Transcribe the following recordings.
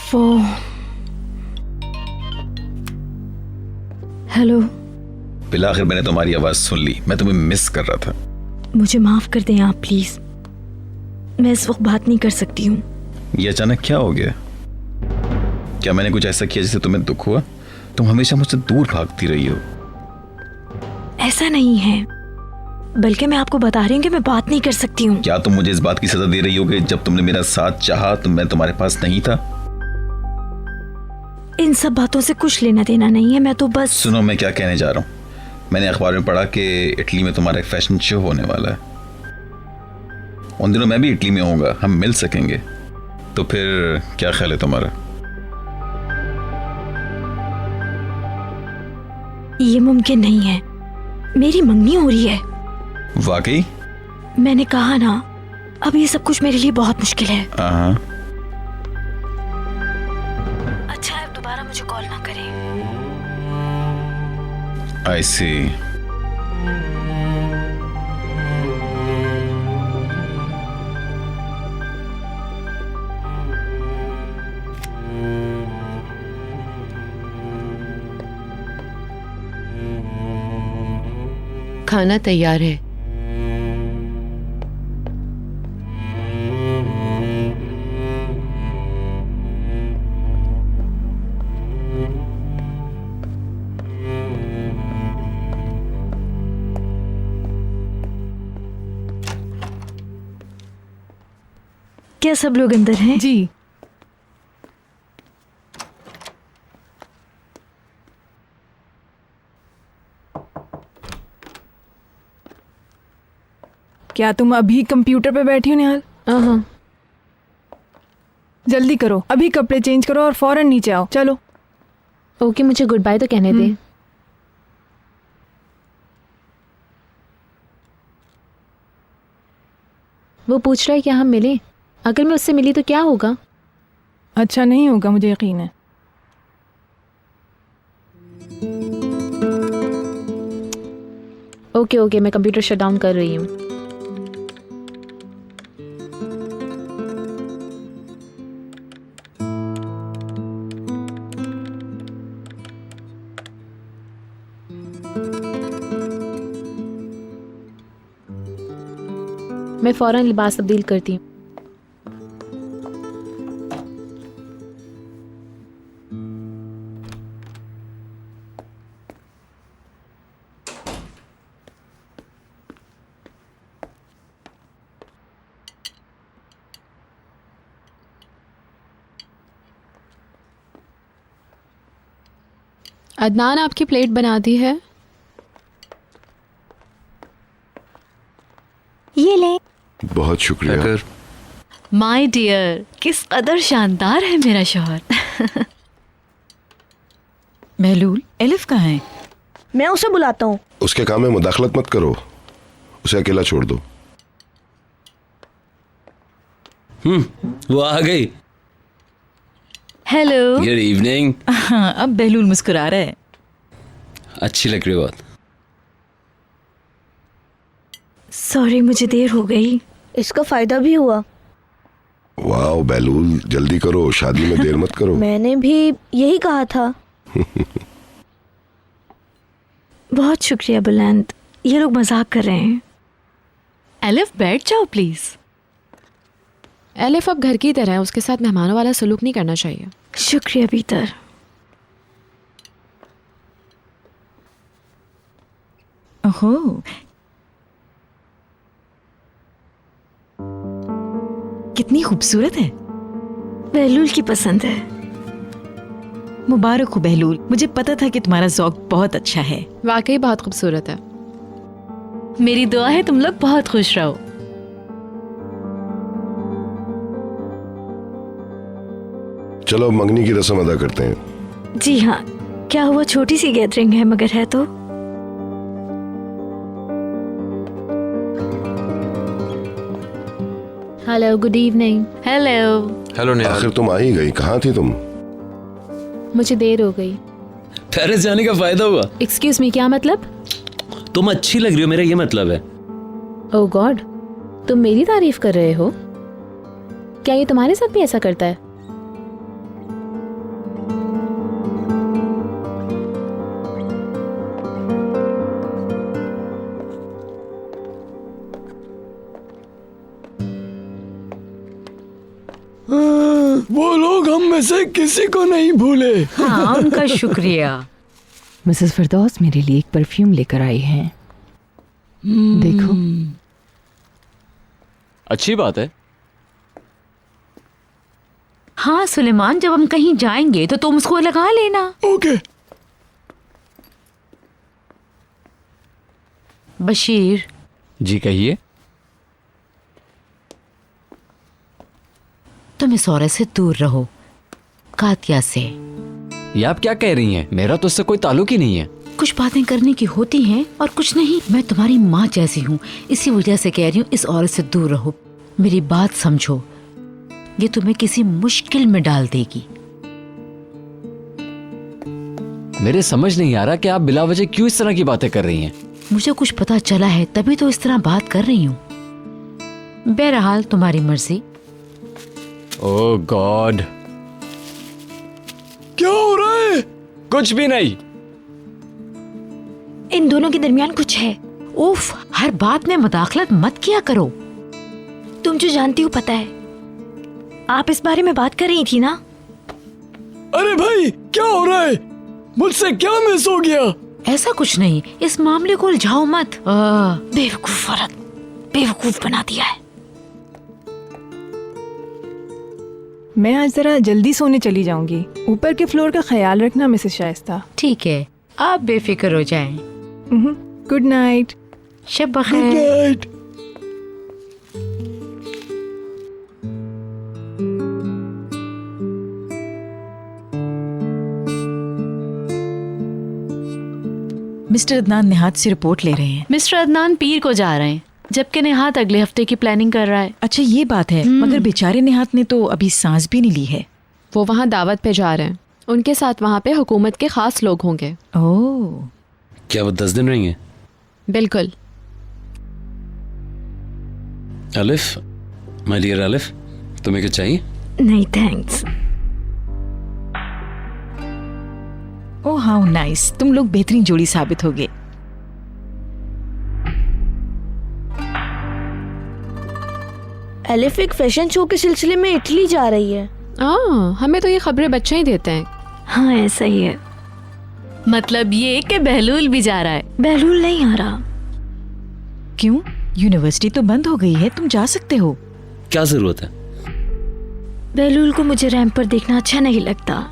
ओफो। हेलो। बिलाखिर मैंने तुम्हारी आवाज सुन ली, मैं तुम्हें मिस कर रहा था। मुझे माफ कर दें आप प्लीज, मैं इस वक्त बात नहीं कर सकती हूँ। ये अचानक क्या हो गया? क्या मैंने कुछ ऐसा किया जिससे तुम्हें दुख हुआ? तुम हमेशा मुझसे दूर भागती रही हो। ऐसा नहीं है, बल्कि मैं आपको बता रही हूँ कि मैं बात नहीं कर सकती हूँ। क्या तुम मुझे इस बात की सजा दे रही हो कि जब तुमने मेरा साथ चाहा तो मैं तुम्हारे पास नहीं था? इन सब बातों से कुछ लेना देना नहीं है, मैं तो बस। सुनो, मैं क्या कहने जा रहा हूँ। मैंने अखबार में पढ़ा कि इटली में तुम्हारा एक फैशन शो होने वाला है। उन दिनों मैं भी इटली में होऊंगा, हम मिल सकेंगे। तो फिर क्या ख्याल है तुम्हारा? ये मुमकिन नहीं है, मेरी मंगनी हो रही है। वाकई? मैंने कहा ना, अब ये सब कुछ मेरे लिए बहुत मुश्किल है। हाँ। अच्छा है, अब दोबारा मुझे कॉल ना करें। आई सी। खाना तैयार है। क्या सब लोग अंदर हैं? जी। क्या तुम अभी कंप्यूटर पे बैठी हो निहाल? हाँ। जल्दी करो, अभी कपड़े चेंज करो और फौरन नीचे आओ। चलो। ओके, मुझे गुड बाय तो कहने दे। वो पूछ रहा है क्या हम मिले? अगर मैं उससे मिली तो क्या होगा? अच्छा नहीं होगा, मुझे यकीन है। ओके ओके, मैं कंप्यूटर शट डाउन कर रही हूँ। मैं फौरन लिबास तब्दील करती हूँ। अदनान, आपकी प्लेट बना दी है। ये ले। बहुत शुक्रिया। माय डियर, किस कदर शानदार है मेरा शौहर। महलूल, एलिफ कहाँ है? मैं उसे बुलाता हूँ। उसके काम में मुदाखलत मत करो, उसे अकेला छोड़ दो। वो आ गई। हेलो। Good evening. हाँ, अब बहलूल मुस्कुरा रहा है। अच्छी लग रही हो बहुत। सॉरी, मुझे देर हो गई। इसका फायदा भी हुआ। वाह बैलूल, जल्दी करो, शादी में देर मत करो। मैंने भी यही कहा था। बहुत शुक्रिया बुलंद, ये लोग मजाक कर रहे हैं। एलिफ बैठ जाओ प्लीज। एलिफ अब घर की तरह है, उसके साथ मेहमानों वाला सलूक नहीं करना चाहिए। शुक्रिया पीटर। ओहो, कितनी खूबसूरत है। बहलूल की पसंद है। मुबारक हो बहलूल, मुझे पता था कि तुम्हारा ज़ौक बहुत अच्छा है। वाकई बहुत खूबसूरत है। मेरी दुआ है तुम लोग बहुत खुश रहो। चलो अब मंगनी की रस्म अदा करते हैं। जी हाँ, क्या हुआ, छोटी सी गैदरिंग है मगर है तो। Hello, good evening. Hello. Hello Nihal. आखिर तुम आ ही गई, कहाँ थी तुम? मुझे देर हो गई। पेरिस जाने का फायदा हुआ? एक्सक्यूज मी, क्या मतलब? तुम अच्छी लग रही हो, मेरा ये मतलब है। ओह गॉड, तुम मेरी तारीफ कर रहे हो? क्या ये तुम्हारे साथ भी ऐसा करता है? वो लोग हम में से किसी को नहीं भूले। हाँ, उनका शुक्रिया। मिसेस फिरदौस मेरे लिए एक परफ्यूम लेकर आई हैं। देखो। अच्छी बात है। हाँ सुलेमान, जब हम कहीं जाएंगे तो तुम उसको लगा लेना। ओके। बशीर, जी कहिए। तुम इस औरत से दूर रहो, कातिया से। ये आप क्या कह रही हैं? मेरा तो उससे कोई ताल्लुक ही नहीं है। कुछ बातें करने की होती हैं और कुछ नहीं। मैं तुम्हारी माँ जैसी हूँ, इसी वजह से कह रही हूँ इस औरत से दूर रहो। मेरी बात समझो, ये तुम्हें किसी मुश्किल में डाल देगी। मेरे समझ नहीं आ रहा कि आप बिला वजह क्यों इस तरह की बातें कर रही हैं। मुझे कुछ पता चला है तभी तो इस तरह बात कर रही हूँ। बहरहाल तुम्हारी मर्जी। ओह गॉड, क्या हो रहा है? कुछ भी नहीं। इन दोनों के दरमियान कुछ है। उफ, हर बात में मुदाखलत मत किया करो। तुम जो जानती हो पता है। आप इस बारे में बात कर रही थी ना? अरे भाई, क्या हो रहा है? मुझसे क्या मिस हो गया? ऐसा कुछ नहीं, इस मामले को उलझाओ मत। बेवकूफ औरत, बेवकूफ बना दिया है। मैं आज जरा जल्दी सोने चली जाऊंगी। ऊपर के फ्लोर का ख्याल रखना मिसेस शाइस्ता। ठीक है, आप बेफिक्र हो जाएं। Good night. शब गुड बखैर। नाइट। मिस्टर अदनान निहात से रिपोर्ट ले रहे हैं। मिस्टर अदनान पीर को जा रहे हैं, जबकि निहात अगले हफ्ते की प्लानिंग कर रहा है। अच्छा ये बात है, मगर बेचारे निहात ने तो अभी सांस भी नहीं ली है। वो वहाँ दावत पे जा रहे हैं। उनके साथ वहाँ पे हुकूमत के खास लोग होंगे। ओह, क्या वो 10 दिन रहेंगे? बिल्कुल। अलिफ, माय डियर अलिफ, तुम्हें क्या चाहिए? नहीं थैंक्स। ओह हाउ नाइस, तुम लोग बेहतरीन जोड़ी साबित होगे। एलिफ एक फैशन शो के सिलसिले में इटली जा रही है। हमें तो ये खबरें बच्चे ही देते हैं। हाँ ऐसा ही है। मतलब ये कि बहलूल भी जा रहा है। बहलूल नहीं आ रहा। क्यों? यूनिवर्सिटी तो बंद हो गई है, तुम जा सकते हो। क्या जरूरत है? बहलूल को मुझे रैंप पर देखना अच्छा नहीं लगता।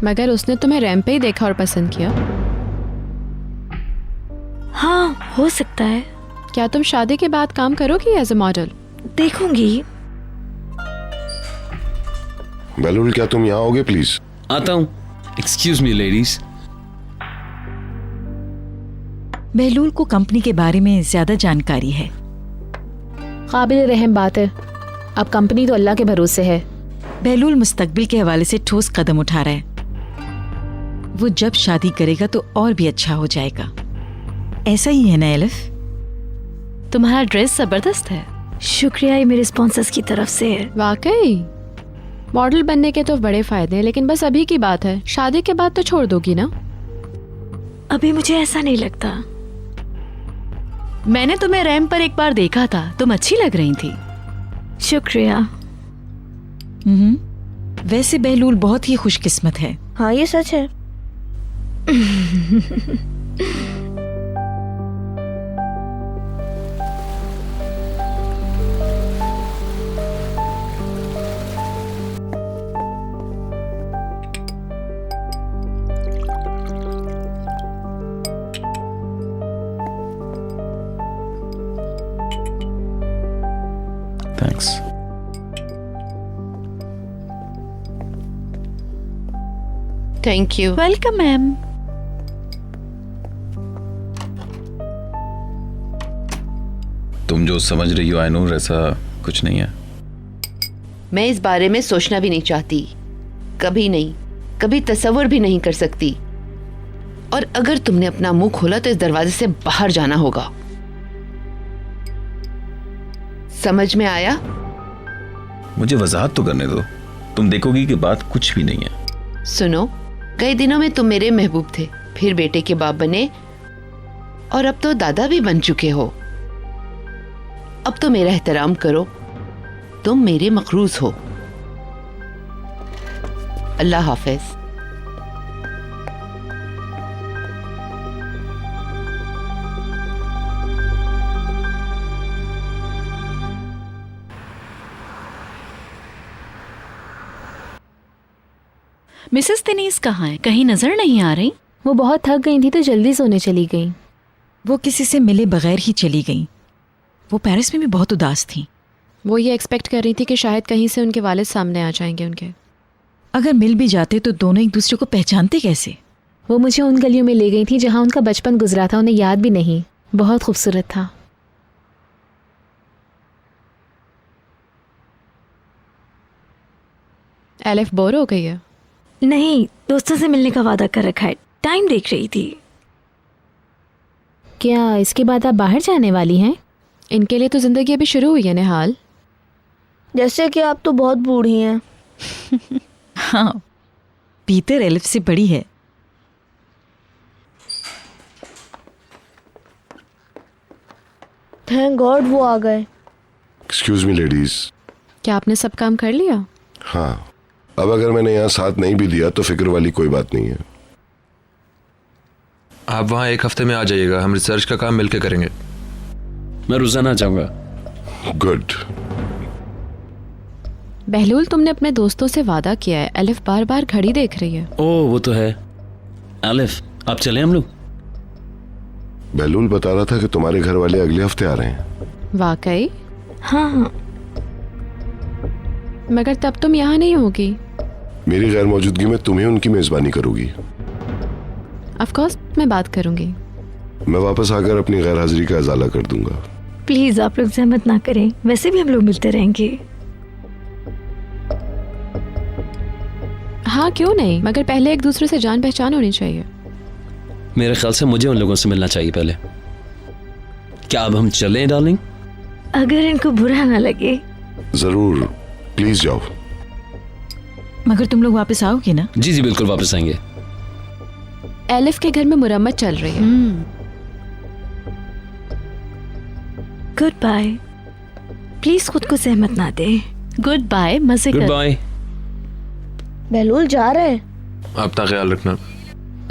मगर उसने तुम्हें रैंप पे ही देखा और पसंद किया। हाँ हो सकता है। क्या तुम शादी के बाद काम करोगी एज ए मॉडल? देखूंगी। बेलुल, क्या तुम यहाँ आओगे प्लीज? आता हूँ। Excuse me ladies. बहलूल को कंपनी के बारे में ज्यादा जानकारी है। काबिल रहम बात है। अब कंपनी तो अल्लाह के भरोसे है। बहलूल मुस्तकबिल के हवाले से ठोस कदम उठा रहा है। वो जब शादी करेगा तो और भी अच्छा हो जाएगा। ऐसा ही है ना एलिफ? तुम्हारा ड्रेस जबरदस्त है। शुक्रिया, ये मेरे स्पॉन्सर्स की तरफ से है। वाकई मॉडल बनने के तो बड़े फायदे हैं, लेकिन बस अभी की बात है। शादी के बाद तो छोड़ दोगी ना? अभी मुझे ऐसा नहीं लगता। मैंने तुम्हें रैंप पर एक बार देखा था, तुम अच्छी लग रही थी। शुक्रिया। वैसे बहलूल बहुत ही खुशकिस्मत है। हाँ ये सच है। Thanks. Thank you. Welcome ma'am. तुम जो समझ रही हो आयनूर, ऐसा कुछ नहीं है। मैं इस बारे में सोचना भी नहीं चाहती, कभी नहीं, कभी तसव्वुर भी नहीं कर सकती। और अगर तुमने अपना मुंह खोला तो इस दरवाजे से बाहर जाना होगा। समझ में आया? मुझे वजाहत तो करने दो, तुम देखोगी कि बात कुछ भी नहीं है। सुनो, कई दिनों में तुम मेरे महबूब थे, फिर बेटे के बाप बने और अब तो दादा भी बन चुके हो। अब तो मेरा एहतराम करो, तुम मेरे मखरूज हो। अल्लाह हाफिज। मिसेस दिनीज कहाँ है? कहीं नजर नहीं आ रही। वो बहुत थक गई थी तो जल्दी सोने चली गई। वो किसी से मिले बगैर ही चली गई। वो पेरिस में भी बहुत उदास थी। वो ये एक्सपेक्ट कर रही थी कि शायद कहीं से उनके वालिद सामने आ जाएंगे उनके। अगर मिल भी जाते तो दोनों एक दूसरे को पहचानते कैसे? वो मुझे उन गलियों में ले गई थी जहाँ उनका बचपन गुजरा था, उन्हें याद भी नहीं। बहुत खूबसूरत था। एलिफ बोर हो गई है? नहीं, दोस्तों से मिलने का वादा कर रखा है। टाइम देख रही थी। क्या इसके बाद आप बाहर जाने वाली हैं? इनके लिए तो जिंदगी अभी शुरू हुई है निहाल। जैसे कि आप तो बहुत बूढ़ी हैं। हाँ, पीटर एलिफ से बड़ी है। थैंक गॉड वो आ गए। Excuse me ladies. क्या आपने सब काम कर लिया? हाँ, अब अगर मैंने यहाँ साथ नहीं भी दिया तो फिक्र वाली कोई बात नहीं है। आप वहाँ 1 हफ्ते में आ जाइएगा, हम रिसर्च का काम मिलकर करेंगे। मैं रोजाना जाऊंगा। गुड। बहलूल, तुमने अपने दोस्तों से वादा किया है। एलिफ बार बार घड़ी देख रही है। ओह वो तो है। एलिफ, आप चले हम लोग? बहलूल बता रहा था कि तुम्हारे घर वाले अगले हफ्ते आ रहे हैं। वाकई? हाँ, मगर तब तुम यहाँ नहीं होगी। मेरी गैर मौजूदगी में तुम ही उनकी मेजबानी करोगी। ऑफ कोर्स मैं बात करूंगी। मैं वापस आकर अपनी गैर हाजिरी का इजाला कर दूंगा। प्लीज आप लोग जहमत ना करें, वैसे भी हम लोग मिलते रहेंगे। हाँ क्यों नहीं, मगर पहले एक दूसरे से जान पहचान होनी चाहिए। मेरे ख्याल से मुझे उन लोगों से मिलना चाहिए पहले। क्या अब हम चलें डार्लिंग? अगर इनको बुरा ना लगे। जरूर, प्लीज जाओ। मगर तुम लोग वापस आओगे ना? जी जी बिल्कुल वापस आएंगे। एलिफ के घर में मुरम्मत चल रही है। Good bye. प्लीज खुद को सहमत ना दे। गुड बाय, मजे गुड कर। बाय। बहलूल जा रहे हैं। अपना ख्याल रखना।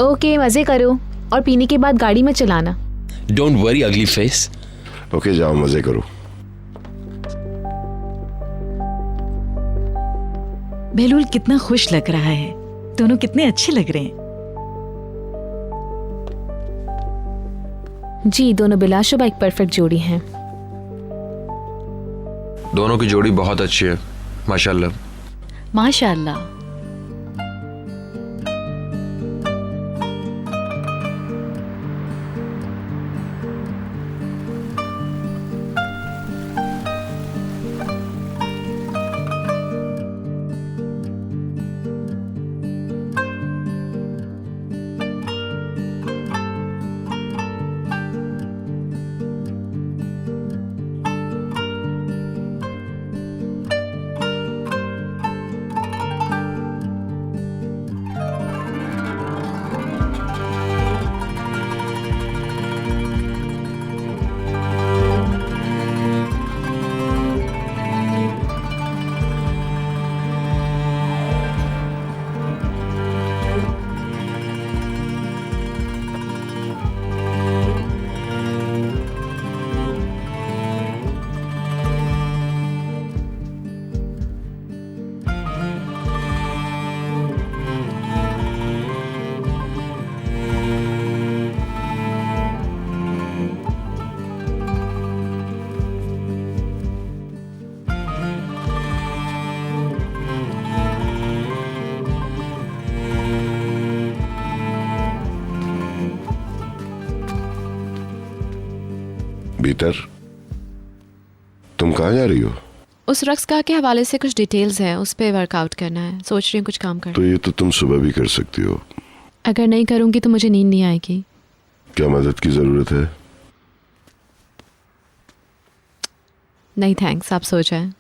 ओके, मजे करो और पीने के बाद गाड़ी में चलाना। डोंट वरी अगली फेस। ओके, जाओ मजे करो। बहलूल कितना खुश लग रहा है। दोनों कितने अच्छे लग रहे हैं। जी, दोनों बिलाशुबा एक परफेक्ट जोड़ी हैं। दोनों की जोड़ी बहुत अच्छी है, माशाल्लाह। माशाल्लाह। पीटर, तुम कहाँ जा रही हो? उस रक्स का के हवाले से कुछ डिटेल्स हैं, उस पे वर्कआउट करना है। सोच रही हूँ कुछ काम कर। तो ये तो तुम सुबह भी कर सकती हो। अगर नहीं करूँगी तो मुझे नींद नहीं आएगी। क्या मदद की जरूरत है? नहीं थैंक्स, आप सो जाएं।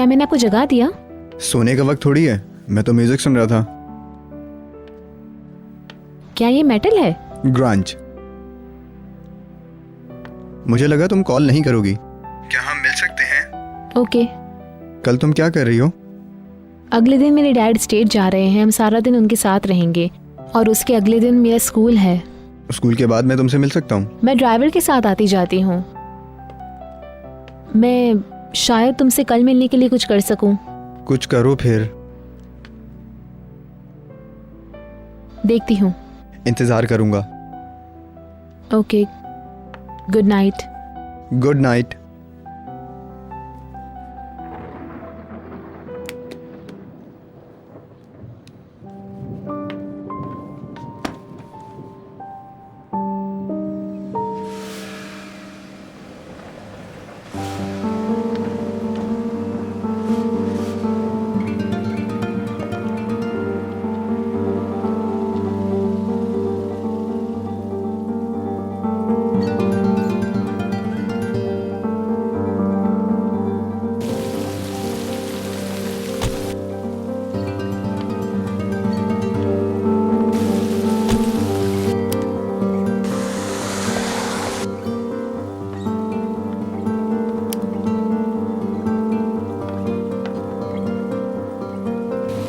क्या मैंने आपको जगा दिया? सोने का वक्त थोड़ी है, मैं तो म्यूजिक सुन रहा था। क्या ये मेटल है? ग्रांज। मुझे लगा तुम कॉल नहीं करोगी। क्या हम मिल सकते हैं? ओके। कल तुम क्या कर रही हो? अगले दिन मेरे डैड स्टेट जा रहे हैं, हम सारा दिन उनके साथ रहेंगे और उसके अगले दिन मेरा स्कूल है। स्कूल के बाद मैं तुमसे मिल सकता हूँ? मैं ड्राइवर के साथ आती जाती हूँ। मैं शायद तुमसे कल मिलने के लिए कुछ कर सकूं। कुछ करो फिर। देखती हूँ। इंतजार करूंगा। Okay, good night. Good night.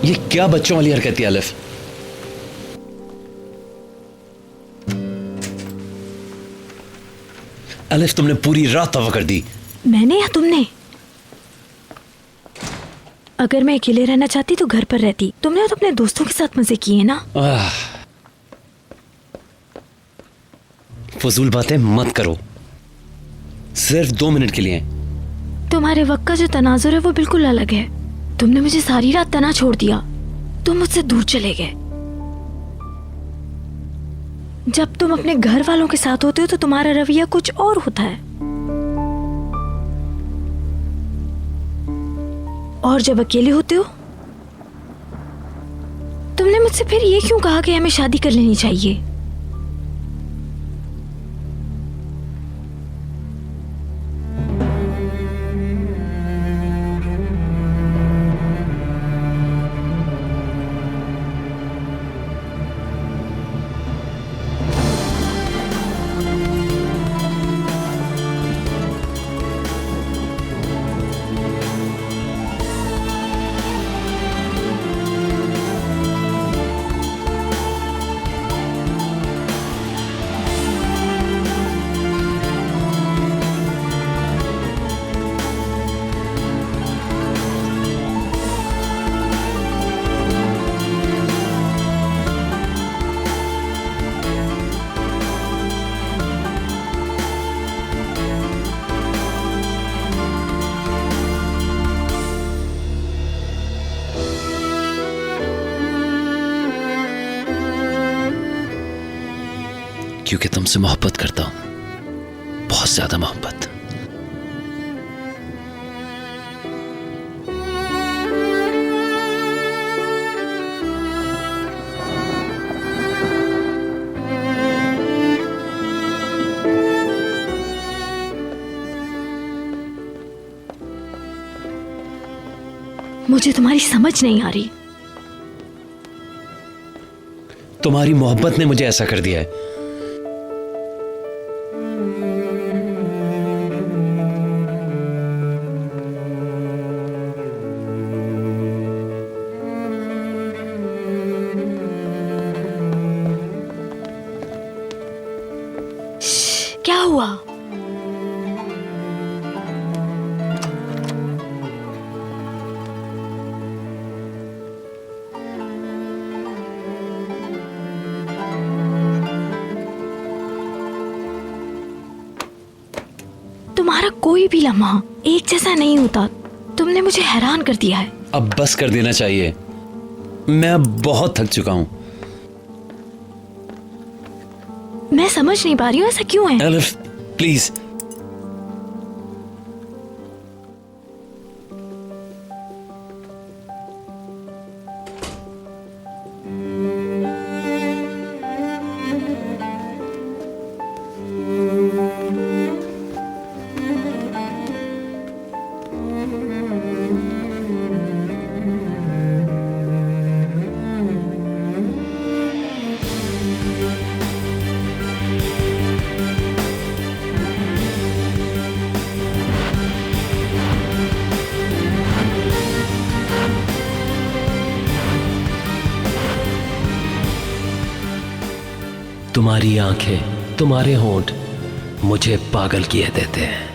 ये क्या बच्चों वाली हरकत है अलिफ? अलिफ, तुमने पूरी रात तवा कर दी। मैंने या तुमने? अगर मैं अकेले रहना चाहती तो घर पर रहती। तुमने तो अपने दोस्तों के साथ मजे किए ना। फजूल बातें मत करो, सिर्फ 2 मिनट के लिए। तुम्हारे वक्त का जो तनाजुर है वो बिल्कुल अलग है। तुमने मुझे सारी रात तना छोड़ दिया, तुम मुझसे दूर चले गए। जब तुम अपने घर वालों के साथ होते हो तो तुम्हारा रवैया कुछ और होता है, और जब अकेले होते हो तुमने मुझसे फिर ये क्यों कहा कि हमें शादी कर लेनी चाहिए? क्योंकि तुमसे मोहब्बत करता हूं, बहुत ज्यादा मोहब्बत। मुझे तुम्हारी समझ नहीं आ रही। तुम्हारी मोहब्बत ने मुझे ऐसा कर दिया है। क्या हुआ? तुम्हारा कोई भी लम्हा एक जैसा नहीं होता। तुमने मुझे हैरान कर दिया है। अब बस कर देना चाहिए, मैं अब बहुत थक चुका हूं। मैं समझ नहीं पा रही हूँ ऐसा क्यों है। अलिफ, प्लीज। तुम्हारी आंखें, तुम्हारे होंठ मुझे पागल किए देते हैं।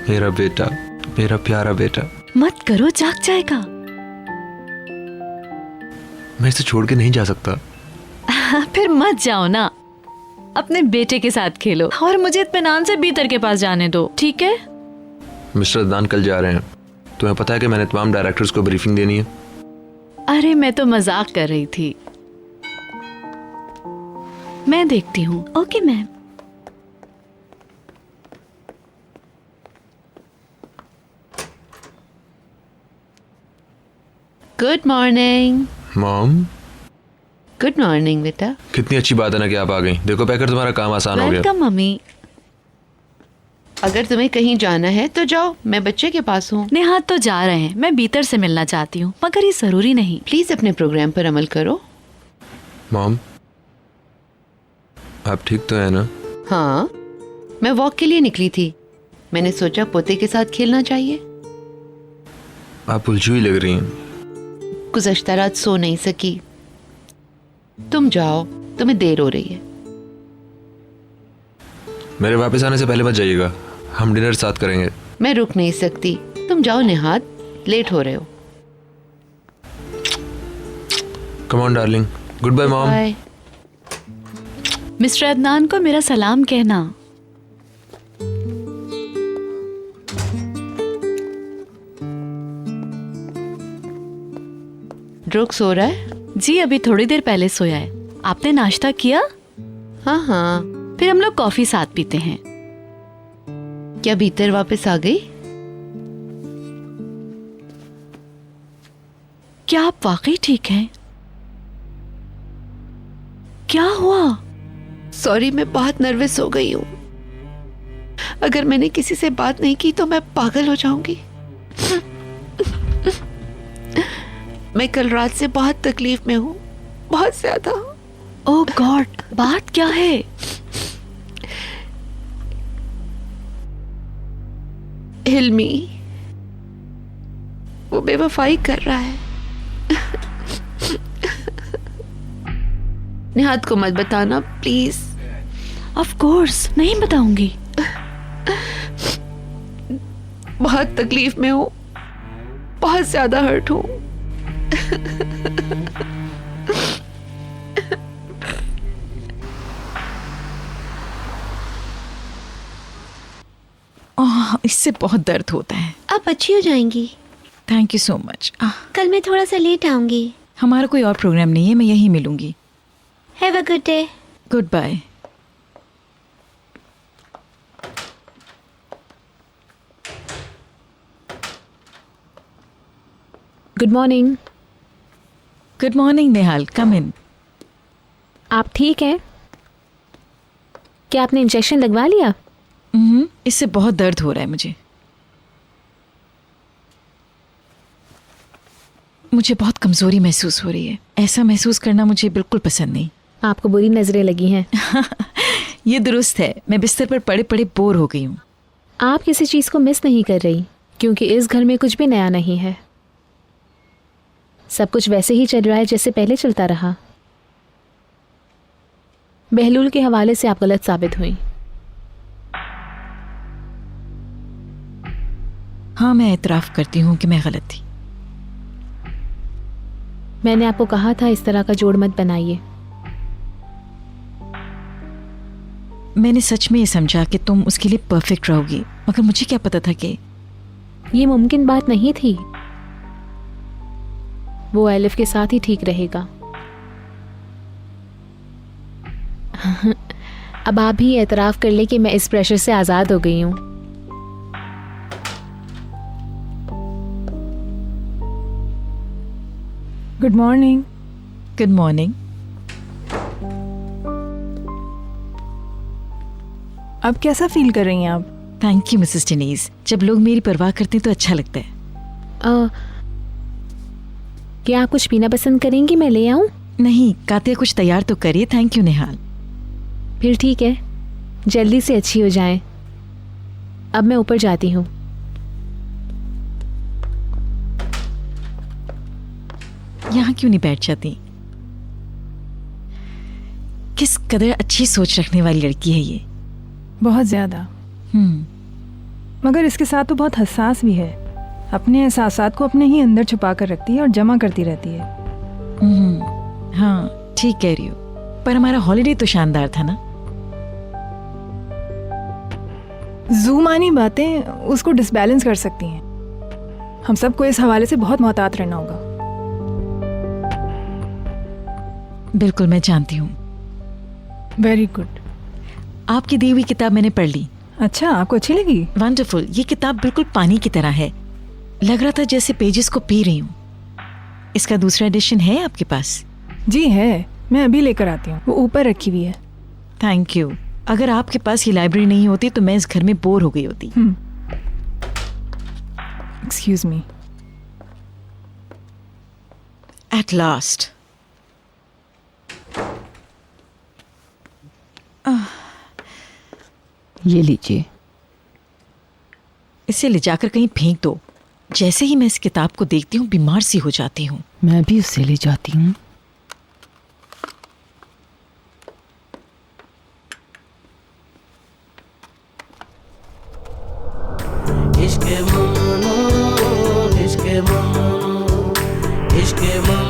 मेरा बेटा, मेरा प्यारा बेटा। मत करो, जाग जाएगा। मैं इसे छोड़ के नहीं जा सकता। फिर मत जाओ ना, अपने बेटे के साथ खेलो और मुझे इत्मीनान से बीतर के पास जाने दो, ठीक है? मिस्टर अदनान कल जा रहे हैं। तुम्हें पता है कि मैंने तमाम डायरेक्टर्स को ब्रीफिंग देनी है। अरे मैं तो मजाक कर रही थी। मैं देखती हूँ। Okay ma'am. Good morning. Mom. Good morning बेटा। कितनी अच्छी बात है ना कि आप आ गई। देखो पैकर, तुम्हारा काम आसान हो गया। Welcome mummy. अगर तुम्हें कहीं जाना है तो जाओ, मैं बच्चे के पास हूँ। नेहात तो जा रहे हैं, मैं बीतर से मिलना चाहती हूँ, मगर ये जरूरी नहीं। प्लीज अपने प्रोग्राम पर अमल करो। मॉम, आप ठीक तो है ना? हाँ, मैं वॉक के लिए निकली थी। मैंने सोचा पोते के साथ खेलना चाहिए। आप उलझी हुई लग रही हैं। गुज़श्ता रात सो नहीं सकी। तुम जाओ, तुम्हें देर हो रही है। मेरे वापस आने से पहले मत जाइएगा, हम डिनर साथ करेंगे। मैं रुक नहीं सकती, तुम जाओ नेहात, लेट हो रहे हो। Come on darling. Good bye mom. Bye. Mister Adnan को मेरा सलाम कहना। ड्रोक सो रहा है? जी अभी थोड़ी देर पहले सोया है। आपने नाश्ता किया? हाँ हाँ। फिर हम लोग कॉफी साथ पीते हैं। क्या भीतर वापस आ गई? क्या आप वाकई ठीक हैं? क्या हुआ? सॉरी, मैं बहुत नर्वस हो गई हूँ। अगर मैंने किसी से बात नहीं की तो मैं पागल हो जाऊंगी। मैं कल रात से बहुत तकलीफ में हूँ, बहुत ज्यादा। ओह गॉड, बात क्या है? हिल्मी, वो बेवफाई कर रहा है। निहात को मत बताना प्लीज। ऑफ कोर्स नहीं बताऊंगी। बहुत तकलीफ में हूँ, बहुत ज्यादा हर्ट हूँ। इससे बहुत दर्द होता है। आप अच्छी हो जाएंगी। Thank you so much. कल मैं थोड़ा सा लेट आऊंगी। हमारा कोई और प्रोग्राम नहीं है, मैं यहीं मिलूंगी। Have a good day. Goodbye. Good morning. Good morning Nehal, come in. आप ठीक हैं? क्या आपने इंजेक्शन लगवा लिया? इससे बहुत दर्द हो रहा है मुझे बहुत कमजोरी महसूस हो रही है। ऐसा महसूस करना मुझे बिल्कुल पसंद नहीं। आपको बुरी नजरें लगी हैं। ये दुरुस्त है, मैं बिस्तर पर पड़े पड़े बोर हो गई हूँ। आप किसी चीज़ को मिस नहीं कर रही, क्योंकि इस घर में कुछ भी नया नहीं है। सब कुछ वैसे ही चल रहा है जैसे पहले चलता रहा। बहलूल के हवाले से आप गलत साबित हुई। हाँ, मैं एतराफ़ करती हूँ कि मैं गलत थी। मैंने आपको कहा था इस तरह का जोड़ मत बनाइए। मैंने सच में ये समझा कि तुम उसके लिए परफेक्ट रहोगी, मगर मुझे क्या पता था कि ये मुमकिन बात नहीं थी। वो एलिफ के साथ ही ठीक रहेगा। अब आप भी एतराफ़ कर ले कि मैं इस प्रेशर से आज़ाद हो गई हूँ। Good morning. Good morning. अब कैसा फील कर रही हैं आप? Thank you Mrs Denise. जब लोग मेरी परवाह करते हैं तो अच्छा लगता है। क्या आप कुछ पीना पसंद करेंगी? मैं ले आऊं? नहीं, कातिया कुछ तैयार तो करिए। थैंक यू निहाल। फिर ठीक है, जल्दी से अच्छी हो जाए। अब मैं ऊपर जाती हूँ। यहाँ क्यों नहीं बैठ जाती? किस कदर अच्छी सोच रखने वाली लड़की है ये। बहुत ज़्यादा। मगर इसके साथ तो बहुत हसास भी है। अपने एहसासात को अपने ही अंदर छुपा कर रखती है और जमा करती रहती है। हाँ, ठीक कह रही हो। पर हमारा हॉलिडे तो शानदार था ना। ज़ूमानी बातें उसको डिसबैलेंस कर सकती हैं। हम सबको इस हवाले से बहुत मोहतात रहना होगा। बिल्कुल, मैं जानती हूँ। Very good. आपकी दी हुई किताब मैंने पढ़ ली। अच्छा, आपको अच्छी लगी? वंडरफुल। ये किताब बिल्कुल पानी की तरह है। लग रहा था जैसे पेजेस को पी रही हूँ। इसका दूसरा एडिशन है आपके पास? जी है, मैं अभी लेकर आती हूँ। वो ऊपर रखी हुई है। Thank you. अगर आपके पास ये लाइब्रेरी नहीं होती तो मैं इस घर में बोर हो गई होती। Excuse me. At last. ये लीजिए। इसे ले जाकर कहीं फेंक दो। जैसे ही मैं इस किताब को देखती हूँ बीमार सी हो जाती हूँ। मैं भी उसे ले जाती हूँ। इश्क़ मानो, इश्क़ मानो, इश्क़ मानो।